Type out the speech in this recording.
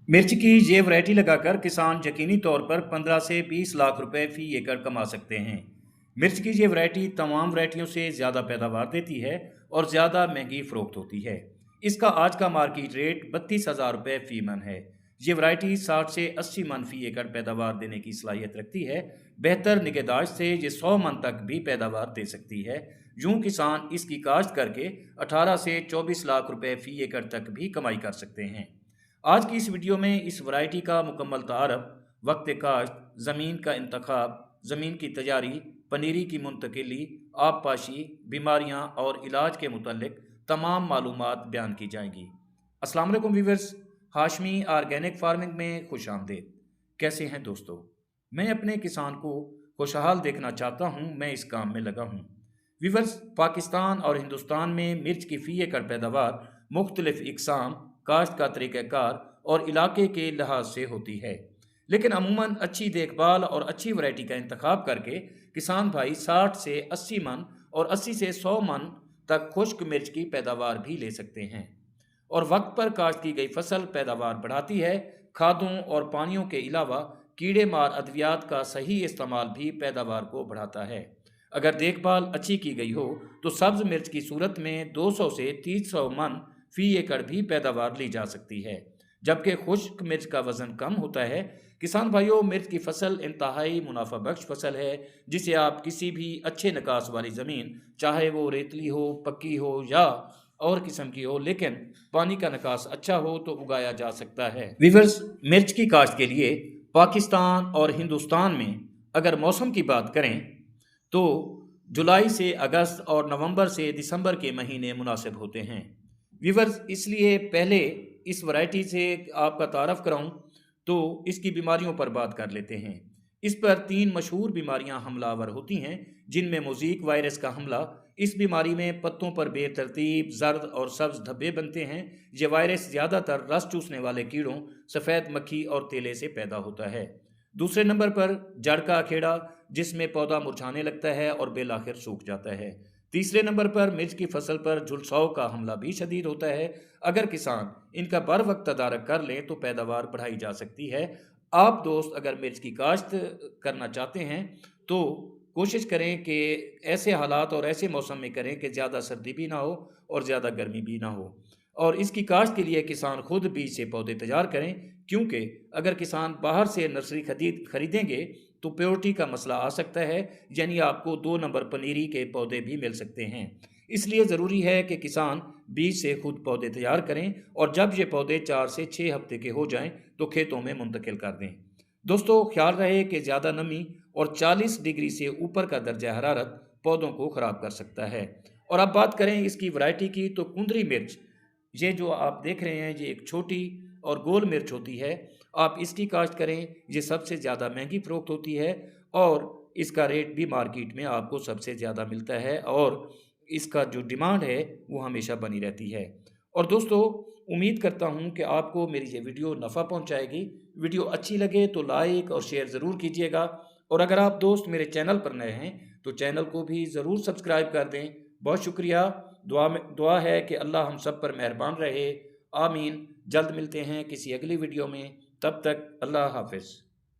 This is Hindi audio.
मिर्च की ये वैरायटी लगाकर किसान यकीनी तौर पर 15 से 20 लाख रुपए फी एकड़ कमा सकते हैं। मिर्च की ये वैरायटी तमाम वैरायटियों से ज़्यादा पैदावार देती है और ज़्यादा महंगी फ़रोख्त होती है। इसका आज का मार्केट रेट 32,000 रुपये फ़ी मन है। ये वैरायटी 60 से 80 मन फ़ी एकड़ पैदावार देने की सलाहियत रखती है। बेहतर निगहदाश्त से ये 100 मन तक भी पैदावार दे सकती है। यूँ किसान इसकी काश्त करके 18 से 24 लाख रुपए फ़ी एकड़ तक भी कमाई कर सकते हैं। आज की इस वीडियो में इस वैरायटी का मुकम्मल तारफ़, वक्त काश्त, ज़मीन का इंतखाब, ज़मीन की तैयारी, पनीरी की मुंतकिली, आबपाशी, बीमारियां और इलाज के मुतल्लिक तमाम मालूमात बयान की जाएंगी। अस्सलाम वालेकुम व्यूअर्स, हाशमी ऑर्गेनिक फार्मिंग में खुश आमदीद। कैसे हैं दोस्तों? मैं अपने किसान को खुशहाल देखना चाहता हूं, मैं इस काम में लगा हूं। व्यूअर्स, पाकिस्तान और हिंदुस्तान में मिर्च की फ़ी एकड़ पैदावार मुख्तलिफ इकसाम, काश्त का तरीक़ाकार और इलाके के लिहाज से होती है, लेकिन अमूमन अच्छी देखभाल और अच्छी वैरायटी का इंतखाब करके किसान भाई 60 से 80 मन और 80 से 100 मन तक खुश्क मिर्च की पैदावार भी ले सकते हैं। और वक्त पर काश्त की गई फसल पैदावार बढ़ाती है। खादों और पानियों के अलावा कीड़े मार अद्वियात का सही इस्तेमाल भी पैदावार को बढ़ाता है। अगर देखभाल अच्छी की गई हो तो सब्ज मिर्च की सूरत में 200 से 300 मन फी एकड़ भी पैदावार ली जा सकती है, जबकि खुश्क मिर्च का वज़न कम होता है। किसान भाइयों, मिर्च की फसल इंतहाई मुनाफा बख्श फसल है, जिसे आप किसी भी अच्छे निकास वाली ज़मीन, चाहे वो रेतली हो, पक्की हो या और किस्म की हो, लेकिन पानी का निकास अच्छा हो तो उगाया जा सकता है। वीवर्स, मिर्च की काश्त के लिए पाकिस्तान और हिंदुस्तान में अगर मौसम की बात करें तो जुलाई से अगस्त और नवंबर से दिसंबर के महीने मुनासिब होते हैं। व्यूवर्स, इसलिए पहले इस वैरायटी से आपका तारफ़ कराऊं तो इसकी बीमारियों पर बात कर लेते हैं। इस पर 3 मशहूर बीमारियां हमलावर होती हैं, जिनमें मोज़ेक वायरस का हमला। इस बीमारी में पत्तों पर बेतरतीब जर्द और सब्ज धब्बे बनते हैं। ये वायरस ज़्यादातर रस चूसने वाले कीड़ों, सफ़ेद मक्खी और तेले से पैदा होता है। दूसरे नंबर पर जड़ का अखेड़ा, जिसमें पौधा मुरझाने लगता है और बेल आखिर सूख जाता है। तीसरे नंबर पर मिर्च की फसल पर झुलसाव का हमला भी शदीद होता है। अगर किसान इनका बर वक्त तदारक कर लें तो पैदावार बढ़ाई जा सकती है। आप दोस्त अगर मिर्च की काश्त करना चाहते हैं तो कोशिश करें कि ऐसे हालात और ऐसे मौसम में करें कि ज़्यादा सर्दी भी ना हो और ज़्यादा गर्मी भी ना हो। और इसकी काश्त के लिए किसान खुद बीज से पौधे तैयार करें, क्योंकि अगर किसान बाहर से नर्सरी खरीदेंगे तो प्योरिटी का मसला आ सकता है, यानी आपको 2 नंबर पनीरी के पौधे भी मिल सकते हैं। इसलिए ज़रूरी है कि किसान बीज से खुद पौधे तैयार करें और जब ये पौधे 4 से 6 हफ्ते के हो जाएं तो खेतों में मुंतकिल कर दें। दोस्तों, ख्याल रहे कि ज़्यादा नमी और 40 डिग्री से ऊपर का दर्जा हरारत पौधों को ख़राब कर सकता है। और अब बात करें इसकी वैरायटी की तो कुंदरी मिर्च, ये जो आप देख रहे हैं, ये एक छोटी और गोल मिर्च होती है। आप इसकी काश्त करें, ये सबसे ज़्यादा महंगी फ़रोख्त होती है और इसका रेट भी मार्केट में आपको सबसे ज़्यादा मिलता है और इसका जो डिमांड है वो हमेशा बनी रहती है। और दोस्तों, उम्मीद करता हूँ कि आपको मेरी ये वीडियो नफ़ा पहुँचाएगी। वीडियो अच्छी लगे तो लाइक और शेयर ज़रूर कीजिएगा, और अगर आप दोस्त मेरे चैनल पर नए हैं तो चैनल को भी ज़रूर सब्सक्राइब कर दें। बहुत शुक्रिया। दुआ है कि अल्लाह हम सब पर मेहरबान रहे। आमीन। जल्द मिलते हैं किसी अगली वीडियो में। तब तक अल्लाह हाफ़िज़।